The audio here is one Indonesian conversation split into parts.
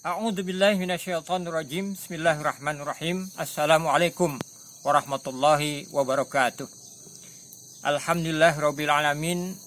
A'udzubillahi minasyaitonirrajim. Bismillahirrahmanirrahim. Assalamualaikum warahmatullahi wabarakatuh. Alhamdulillahirabbil alamin.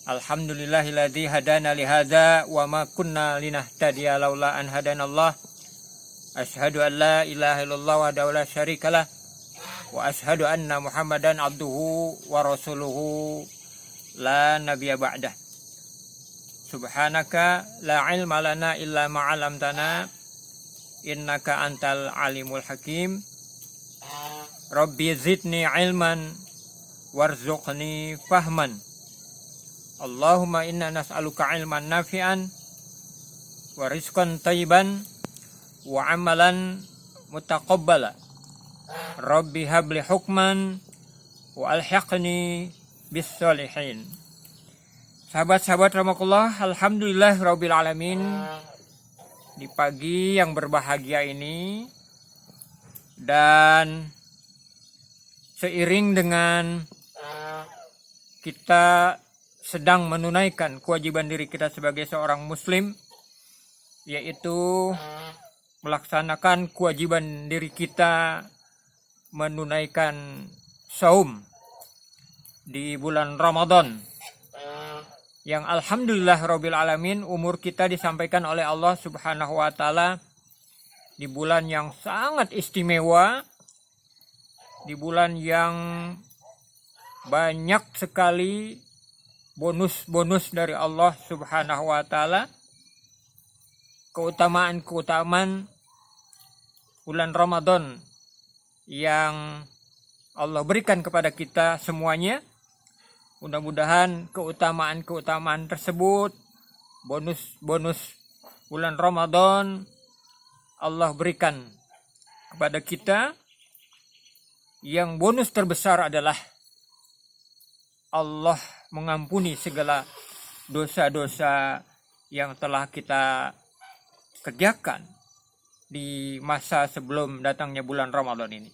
Alhamdulillahilladzi hadana li hadza wa ma kunna linahtadiya laula an hadanallah. Asyhadu an la ilaha illallah wahdahu la syarikalah wa asyhadu anna Muhammadan abduhu wa rasuluhu la nabiyya ba'dah. Subhanaka la ilma lana illa ma 'allamtana innaka antal alimul hakim. Rabbi zidni ilman warzuqni fahman. Allahumma inna nas'aluka ilman nafi'an wa rizqan thayyiban wa amalan mutaqabbala. Rabbi habli hukman wa alhiqni bis sholihin. Sahabat-sahabat rahimakumullah, alhamdulillah rabbil alamin. Di pagi yang berbahagia ini dan seiring dengan kita sedang menunaikan kewajiban diri kita sebagai seorang muslim, yaitu melaksanakan kewajiban diri kita menunaikan saum di bulan Ramadan, yang alhamdulillah rabbil alamin umur kita disampaikan oleh Allah Subhanahu wa taala di bulan yang sangat istimewa, di bulan yang banyak sekali bonus-bonus dari Allah Subhanahu wa taala, keutamaan-keutamaan bulan Ramadan yang Allah berikan kepada kita semuanya. Mudah-mudahan keutamaan-keutamaan tersebut, bonus-bonus bulan Ramadan, Allah berikan kepada kita. Yang bonus terbesar adalah Allah mengampuni segala dosa-dosa yang telah kita kerjakan di masa sebelum datangnya bulan Ramadan ini.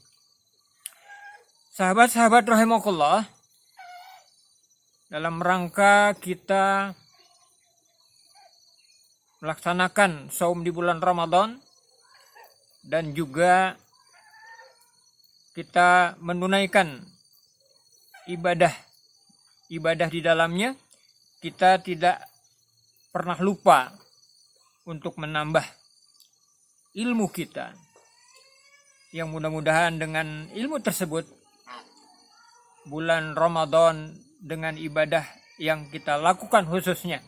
Sahabat-sahabat rahimakumullah, dalam rangka kita melaksanakan saum di bulan Ramadan dan juga kita menunaikan ibadah di dalamnya, kita tidak pernah lupa untuk menambah ilmu kita, yang mudah-mudahan dengan ilmu tersebut bulan Ramadan dengan ibadah yang kita lakukan, khususnya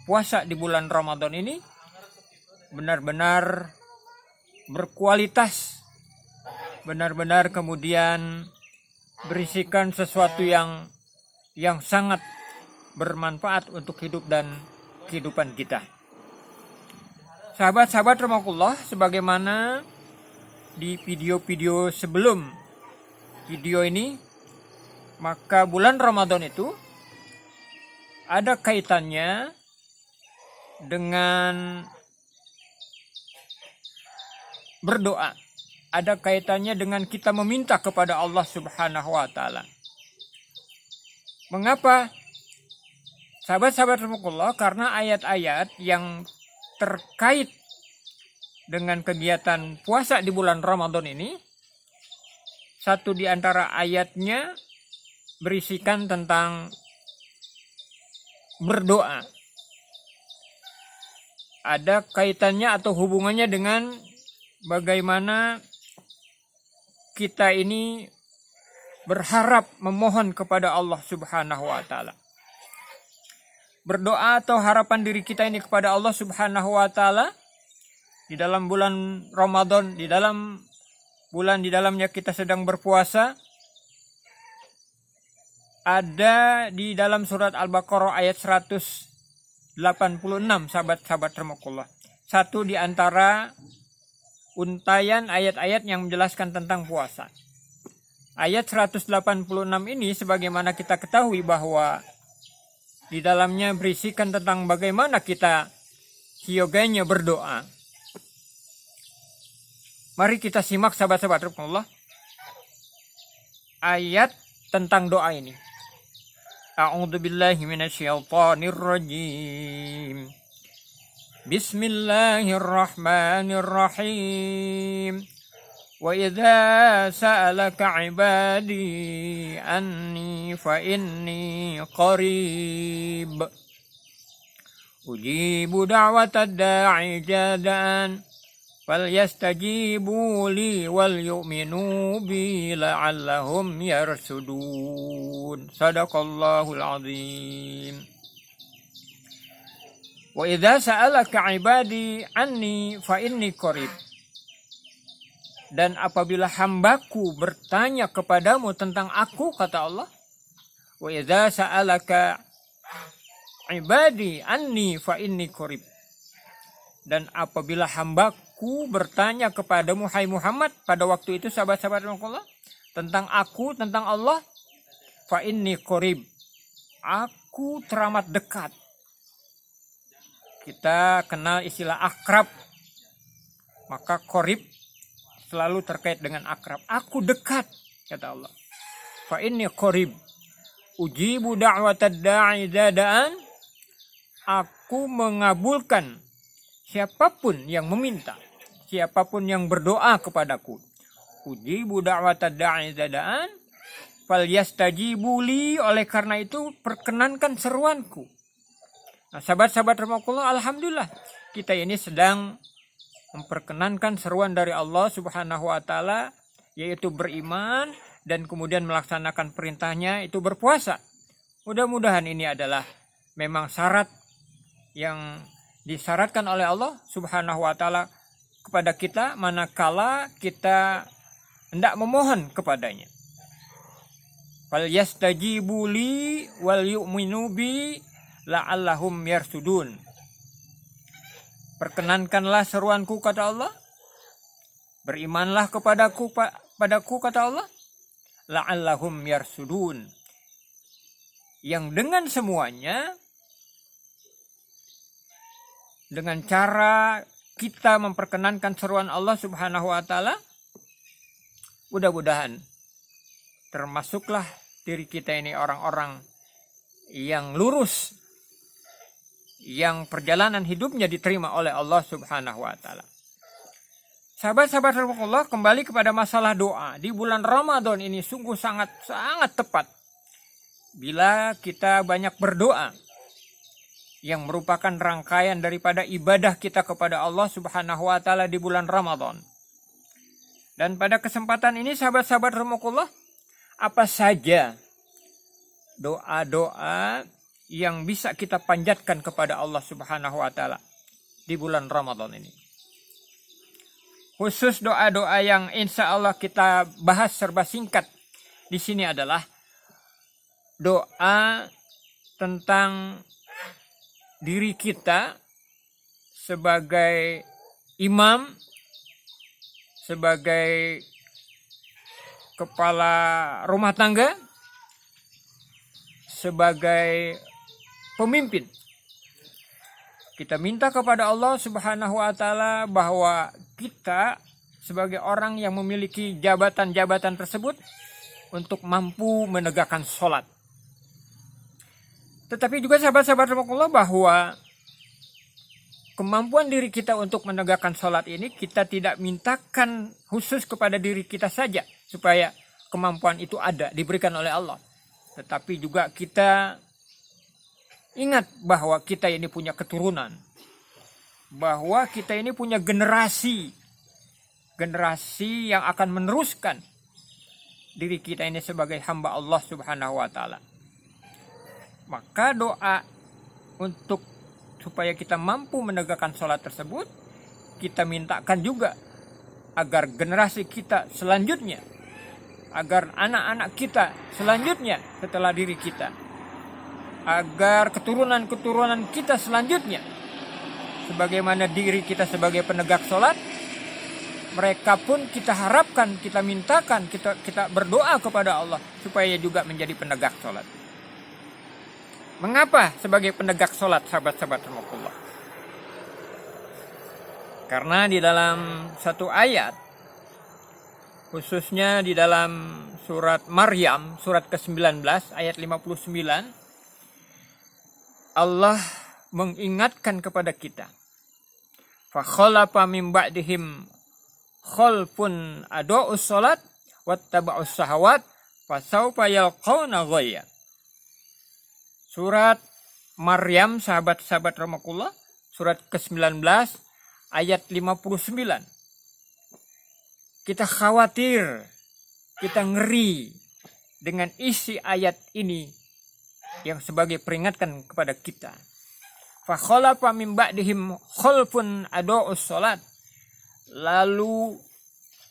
puasa di bulan Ramadan ini, benar-benar berkualitas, benar-benar kemudian berisikan sesuatu yang sangat bermanfaat untuk hidup dan kehidupan kita. Sahabat-sahabat rahimakumullah, sebagaimana di video-video sebelum video ini, maka bulan Ramadan itu ada kaitannya dengan berdoa. Ada kaitannya dengan kita meminta kepada Allah Subhanahu wa taala. Mengapa? Sahabat-sahabat rahimakumullah, karena ayat-ayat yang terkait dengan kegiatan puasa di bulan Ramadan ini, satu di antara ayatnya berisikan tentang berdoa. Ada kaitannya atau hubungannya dengan bagaimana kita ini berharap memohon kepada Allah Subhanahu wa taala. Berdoa atau harapan diri kita ini kepada Allah Subhanahu wa taala di dalam bulan Ramadan, di dalam bulan di dalamnya kita sedang berpuasa, ada di dalam surat Al-Baqarah ayat 186, sahabat-sahabat rahimakumullah. Satu di antara untayan ayat-ayat yang menjelaskan tentang puasa. Ayat 186 ini, sebagaimana kita ketahui bahwa di dalamnya berisikan tentang bagaimana kita yogyanya berdoa. Mari kita simak sahabat-sahabat rahimakumullah ayat tentang doa ini. A'udzubillahi minasyaitonirrajim. Bismillahirrahmanirrahim. Wa idza sa'alaka 'ibadi anni fa inni qarib. Ujibu da'watad da'i jadaan falyastajibu li wal yu'minu bi la'allahum yarsudun. Sadaqallahul azim. Wa idza sa'alaka 'ibadi anni fa inni qarib. Dan apabila hambaku bertanya kepadamu tentang aku, kata Allah, wa idza sa'alaka 'ibadi anni fa inni qarib. Dan apabila hambaku bertanya kepadamu, hai Muhammad, pada waktu itu sahabat-sahabat Allah, tentang aku, tentang Allah, fa inni qarib, aku teramat dekat. Kita kenal istilah akrab, maka qarib selalu terkait dengan akrab. Aku dekat, kata Allah. Fa inni qarib, ujibu da'watad da'i dadaan. Aku mengabulkan siapapun yang meminta, siapapun yang berdoa kepadaku. Ujibu da'watad da'i dadaan, falyastajibu li, oleh karena itu perkenankan seruanku. Nah, sahabat-sahabat rahmatullah, alhamdulillah kita ini sedang memperkenankan seruan dari Allah Subhanahu wa taala, yaitu beriman dan kemudian melaksanakan perintahnya, itu berpuasa. Mudah-mudahan ini adalah memang syarat yang disyaratkan oleh Allah Subhanahu wa taala kepada kita manakala kita hendak memohon kepadanya. Fal yastajibu li wal yu'minu bi la'allahum yarsudun. Perkenankanlah seruanku, kata Allah. Berimanlah kepadaku, kata Allah. La'allahum yarsudun. Yang dengan semuanya, dengan cara kita memperkenankan seruan Allah Subhanahu wa taala, mudah-mudahan termasuklah diri kita ini orang-orang yang lurus, yang perjalanan hidupnya diterima oleh Allah Subhanahu wa taala. Sahabat-sahabat Allah, kembali kepada masalah doa. Di bulan Ramadan ini sungguh sangat tepat bila kita banyak berdoa, yang merupakan rangkaian daripada ibadah kita kepada Allah Subhanahu wa taala di bulan Ramadan. Dan pada kesempatan ini sahabat-sahabat Allah, apa saja doa-doa yang bisa kita panjatkan kepada Allah Subhanahu wa taala di bulan Ramadan ini. Khusus doa-doa yang insya Allah kita bahas serba singkat di sini adalah doa tentang diri kita sebagai imam, sebagai kepala rumah tangga, sebagai pemimpin. Kita minta kepada Allah Subhanahu wa taala bahwa kita sebagai orang yang memiliki jabatan-jabatan tersebut untuk mampu menegakkan sholat. Tetapi juga sahabat-sahabat Allah, bahwa kemampuan diri kita untuk menegakkan sholat ini kita tidak mintakan khusus kepada diri kita saja supaya kemampuan itu ada, diberikan oleh Allah. Tetapi juga kita ingat bahwa kita ini punya keturunan, bahwa kita ini punya generasi yang akan meneruskan diri kita ini sebagai hamba Allah Subhanahu wa taala. Maka doa untuk supaya kita mampu menegakkan sholat tersebut, kita mintakan juga agar generasi kita selanjutnya, agar anak-anak kita selanjutnya setelah diri kita, agar keturunan-keturunan kita selanjutnya, sebagaimana diri kita sebagai penegak sholat, mereka pun kita harapkan, kita mintakan, kita berdoa kepada Allah supaya juga menjadi penegak sholat. Mengapa sebagai penegak sholat, sahabat-sahabat Allah? Karena di dalam satu ayat, khususnya di dalam surat Maryam, surat ke-19, ayat 59, Allah mengingatkan kepada kita Fa khalafa min ba'dihim khalfun ada'us salat wattaba'us syahawat fasawfa yalqawna ghayya. Surat Maryam, sahabat-sahabat rahmatullah, surat ke-19 ayat 59. Kita khawatir, kita ngeri dengan isi ayat ini yang sebagai peringatan kepada kita. Fa khalafa min ba'dihim khalfun ada'us salat. Lalu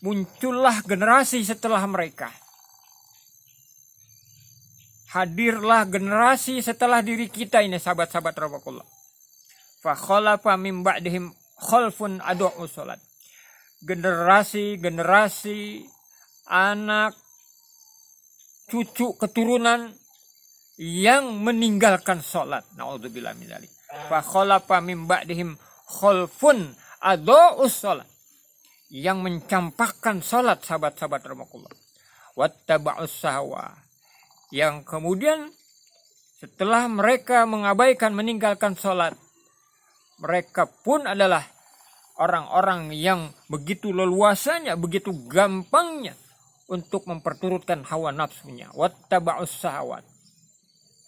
muncullah generasi setelah mereka. Hadirlah generasi setelah diri kita ini, sahabat-sahabat rahmatullah. Fa khalafa min ba'dihim khalfun ada'us salat. Generasi anak, cucu, keturunan yang meninggalkan salat. Nauzubillah min dzalik. Fa khalafa min ba'dihim khalfun ada'us salat. Yang mencampakkan salat, sahabat-sahabat rahmatullah. Wattaba'us syahwa. Yang kemudian setelah mereka mengabaikan, meninggalkan salat, mereka pun adalah orang-orang yang begitu leluasanya, begitu gampangnya untuk memperturutkan hawa nafsunya. Wattaba'us syahwat.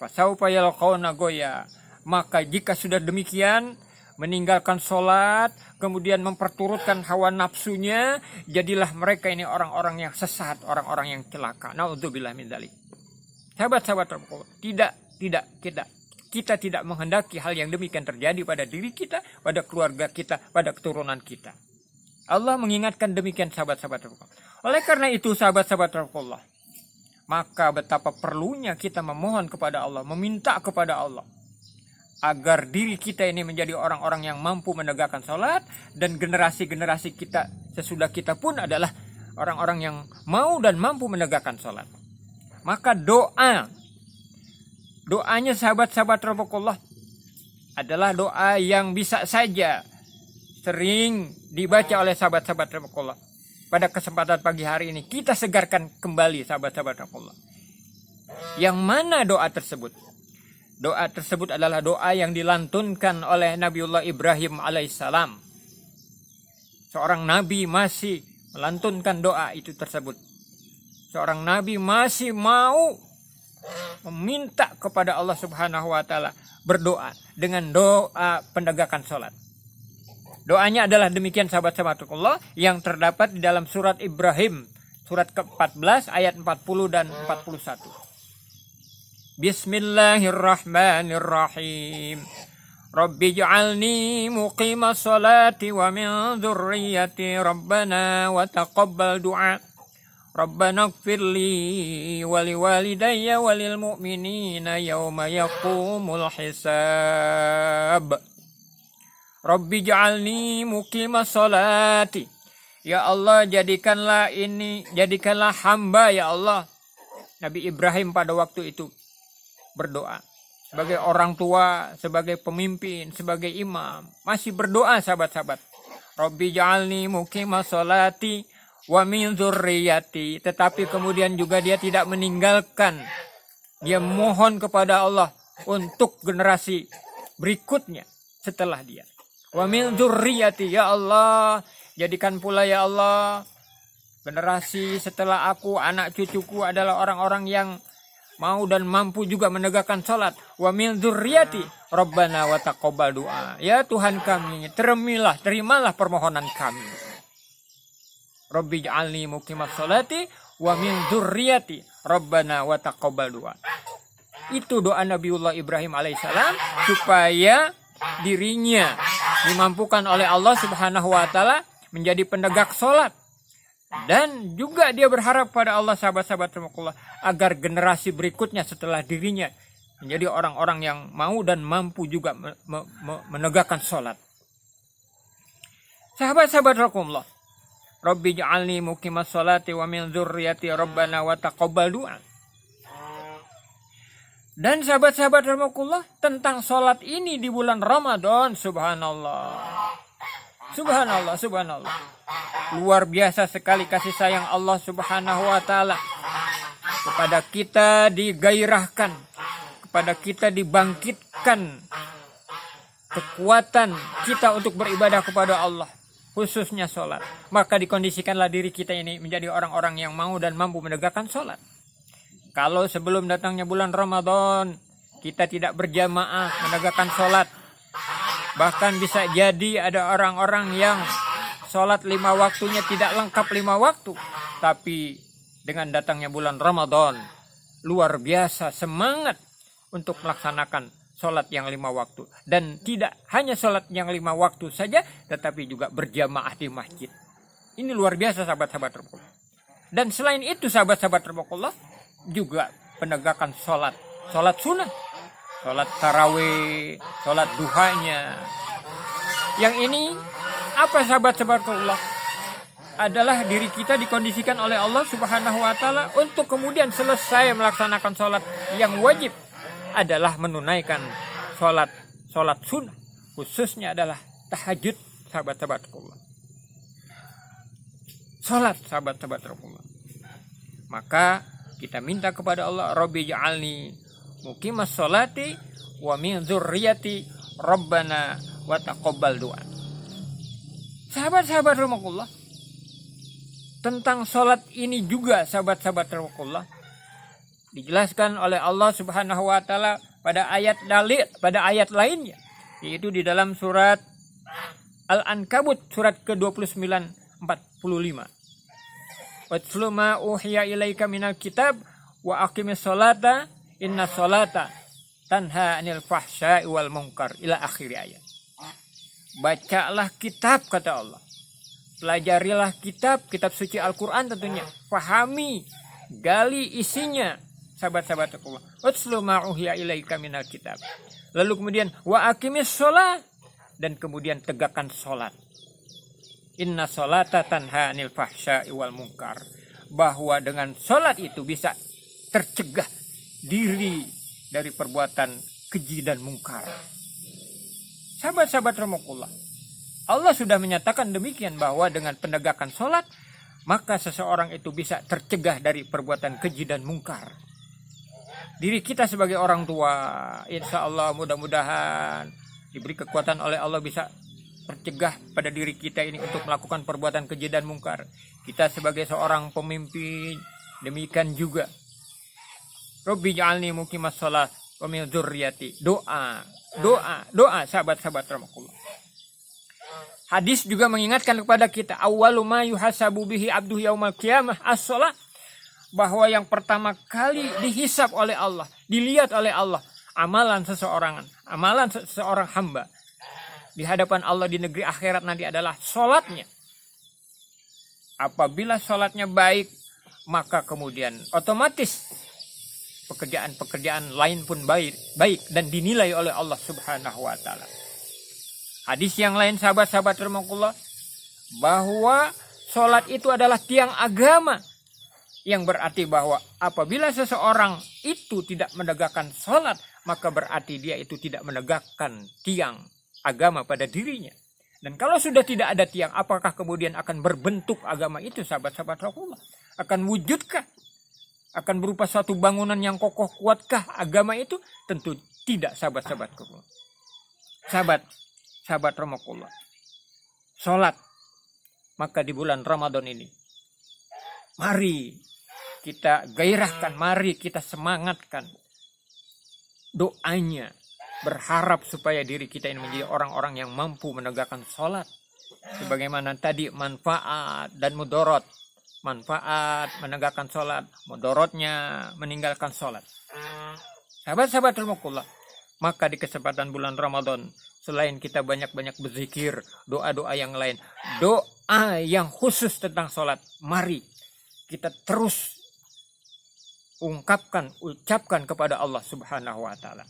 Fasawfa yalqawna ghayya. Maka jika sudah demikian, meninggalkan sholat, kemudian memperturutkan hawa nafsunya, jadilah mereka ini orang-orang yang sesat, orang-orang yang celaka. Na'udzubillah min dzalik. Sahabat-sahabat, kita tidak menghendaki hal yang demikian terjadi pada diri kita, pada keluarga kita, pada keturunan kita. Allah mengingatkan demikian, sahabat-sahabat. Oleh karena itu, sahabat-sahabat Allah, maka betapa perlunya kita memohon kepada Allah, meminta kepada Allah agar diri kita ini menjadi orang-orang yang mampu menegakkan sholat, dan generasi-generasi kita sesudah kita pun adalah orang-orang yang mau dan mampu menegakkan sholat. Maka doanya sahabat-sahabat rahmatullah adalah doa yang bisa saja sering dibaca oleh sahabat-sahabat rahmatullah. Pada kesempatan pagi hari ini kita segarkan kembali, sahabat-sahabat rahmatullah. Yang mana doa tersebut? Doa tersebut adalah doa yang dilantunkan oleh Nabiullah Ibrahim alaihissalam. Seorang nabi masih melantunkan doa itu tersebut. Seorang nabi masih mau meminta kepada Allah Subhanahu wa taala, berdoa dengan doa penegakan salat. Doanya adalah demikian, sahabat-sahabat Allah, yang terdapat di dalam surat Ibrahim, surat ke-14 ayat 40 dan 41. Bismillahirrahmanirrahim. Rabbi ij'alni muqimas salati wa min dzurriyyati rabbana wa taqabbal du'a. Rabbana ighfirli wa liwalidayya wa lil mu'minina yawma yaqumul hisab. Rabbi ij'alni muqimas salati. Ya Allah, jadikanlah hamba, ya Allah. Nabi Ibrahim pada waktu itu berdoa sebagai orang tua, sebagai pemimpin, sebagai imam, masih berdoa, sahabat-sahabat. Rabbi ja'alni muqimas sholati wa min dzurriyyati. Tetapi kemudian juga dia tidak meninggalkan, dia mohon kepada Allah untuk generasi berikutnya setelah dia. Wa min dzurriyyati, ya Allah, jadikan pula ya Allah generasi setelah aku, anak cucuku adalah orang-orang yang mau dan mampu juga menegakkan salat. Wa min dzurriyyati Rabbana wa taqabbal du'a. Ya Tuhan kami, terimalah permohonan kami. Rabbi ij'alni muqimas sholati wa min dzurriyyati Rabbana wa taqabbal du'a. Itu doa Nabiullah Ibrahim alaihissalam supaya dirinya dimampukan oleh Allah Subhanahu wa taala menjadi penegak salat. Dan juga dia berharap pada Allah, sahabat-sahabat Allah, agar generasi berikutnya setelah dirinya menjadi orang-orang yang mau dan mampu juga menegakkan sholat. Sahabat-sahabat Allah, Rabbi ja'alni muqimas sholati wa min dzurriyyati Rabbana wa taqabbal du'a. Dan sahabat-sahabat Allah, tentang sholat ini di bulan Ramadan, subhanallah. Subhanallah, subhanallah. Luar biasa sekali kasih sayang Allah Subhanahu wa taala. Kepada kita digairahkan, kepada kita dibangkitkan kekuatan kita untuk beribadah kepada Allah, khususnya sholat, maka dikondisikanlah diri kita ini menjadi orang-orang yang mau dan mampu menegakkan sholat. Kalau sebelum datangnya bulan Ramadan kita tidak berjamaah menegakkan sholat, bahkan bisa jadi ada orang-orang yang sholat 5 waktunya tidak lengkap 5 waktu, tapi dengan datangnya bulan Ramadan luar biasa semangat untuk melaksanakan sholat yang 5 waktu. Dan tidak hanya sholat yang 5 waktu saja, tetapi juga berjamaah di masjid. Ini luar biasa sahabat-sahabat terpukullah. Dan selain itu sahabat-sahabat terpukullah, juga penegakan sholat sunnah, sholat tarawih, sholat duhanya. Yang ini apa sahabat-sahabat terpukullah? Adalah diri kita dikondisikan oleh Allah Subhanahu wa taala untuk kemudian selesai melaksanakan sholat yang wajib adalah menunaikan sholat sunnah, khususnya adalah tahajud sahabat-sahabat terpukullah. Sholat sahabat-sahabat terpukullah. Maka kita minta kepada Allah, Rabbi ja'alni muqimas sholati wa min dzurriyyati Rabbana wa taqabbal du'a. Sahabat-sahabat terpukullah, tentang sholat ini juga sahabat-sahabat terpukullah dijelaskan oleh Allah Subhanahu wa taala pada ayat lainnya, yaitu di dalam surat Al-Ankabut surat ke-29 45. Watlu ma uhiya ilaika minal kitab wa aqimis sholata inna sholata tanha 'anil fahsya'i wal munkar ila akhir ayat. Bacalah kitab kata Allah. Pelajarilah kitab suci Al-Quran tentunya. Fahami, gali isinya. Sahabat-sahabat Allah. Utslu ma'uhiya ilaika minal kitab. Lalu kemudian wa aqimis sholat. Dan kemudian tegakkan sholat. Inna sholata tanha anil fahsya'i wal munkar. Bahwa dengan sholat itu bisa tercegah diri dari perbuatan keji dan mungkar. Sahabat-sahabat rahmatullah, Allah sudah menyatakan demikian bahwa dengan penegakan sholat maka seseorang itu bisa tercegah dari perbuatan keji dan mungkar. Diri kita sebagai orang tua, insya Allah mudah-mudahan diberi kekuatan oleh Allah bisa tercegah pada diri kita ini untuk melakukan perbuatan keji dan mungkar. Kita sebagai seorang pemimpin demikian juga. Rabbi ja'alni muqimas shalah wa min dzurriyyati. Doa sahabat-sahabat rahmatullah. Hadis juga mengingatkan kepada kita awwalu ma yuhasabu bihi abduhu yaumal qiyamah as-shalah, bahwa yang pertama kali dihisab oleh Allah, dilihat oleh Allah amalan seseorang hamba di hadapan Allah di negeri akhirat nanti adalah sholatnya. Apabila sholatnya baik, maka kemudian otomatis pekerjaan lain pun baik dan dinilai oleh Allah Subhanahu wa taala. Hadis yang lain sahabat-sahabat rahmatullah, bahwa sholat itu adalah tiang agama, yang berarti bahwa apabila seseorang itu tidak menegakkan sholat, maka berarti dia itu tidak menegakkan tiang agama pada dirinya. Dan kalau sudah tidak ada tiang, apakah kemudian akan berbentuk agama itu sahabat-sahabat rahmatullah? Akan wujudkah? Akan berupa suatu bangunan yang kokoh, kuatkah agama itu? Tentu tidak sahabat-sahabat rahmatullah. Sahabat rahmatullah, sholat maka di bulan Ramadan ini mari kita gairahkan, mari kita semangatkan doanya, berharap supaya diri kita ini menjadi orang-orang yang mampu menegakkan sholat sebagaimana tadi manfaat dan mudarat. Manfaat menegakkan sholat, mudaratnya meninggalkan sholat. Sahabat-sahabat rahmatullah, maka di kesempatan bulan Ramadan, selain kita banyak-banyak berzikir, doa-doa yang lain, doa yang khusus tentang sholat, mari kita terus ucapkan kepada Allah Subhanahu wa taala.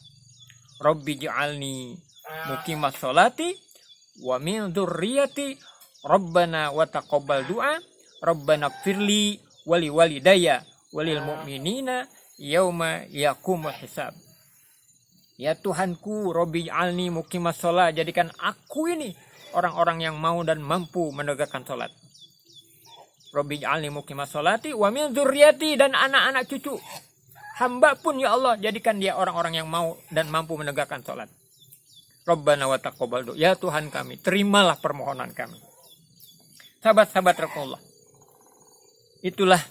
Rabbi ja'alni muqimas sholati wa min dzurriyyati Rabbana wa taqabbal du'a Rabbana firli wali walidayya walil mu'minina yauma yaqumul hisab. Ya Tuhanku, Rabbi ja'alni muqimas shalah, jadikan aku ini orang-orang yang mau dan mampu menegakkan salat. Rabbi ja'alni muqimas sholati wa min dzurriyyati, dan anak-anak cucu hamba pun ya Allah jadikan dia orang-orang yang mau dan mampu menegakkan salat. Rabbana wa taqabbal doa. Ya Tuhan kami, terimalah permohonan kami. Sahabat-sahabat Rasulullah, itulah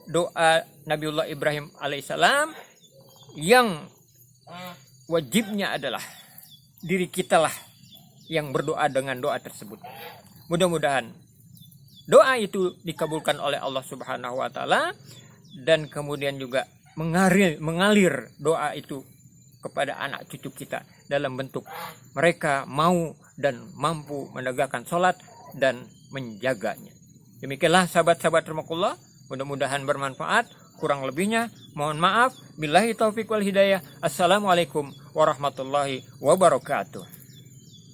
doa Nabiullah Ibrahim alaihissalam yang wajibnya adalah diri kitalah yang berdoa dengan doa tersebut. Mudah-mudahan doa itu dikabulkan oleh Allah Subhanahu wa taala dan kemudian juga mengalir doa itu kepada anak cucu kita dalam bentuk mereka mau dan mampu menegakkan sholat dan menjaganya. Demikianlah sahabat-sahabat rahimakumullah, mudah-mudahan bermanfaat. Kurang lebihnya mohon maaf. Billahi taufiq wal hidayah. Assalamualaikum warahmatullahi wabarakatuh.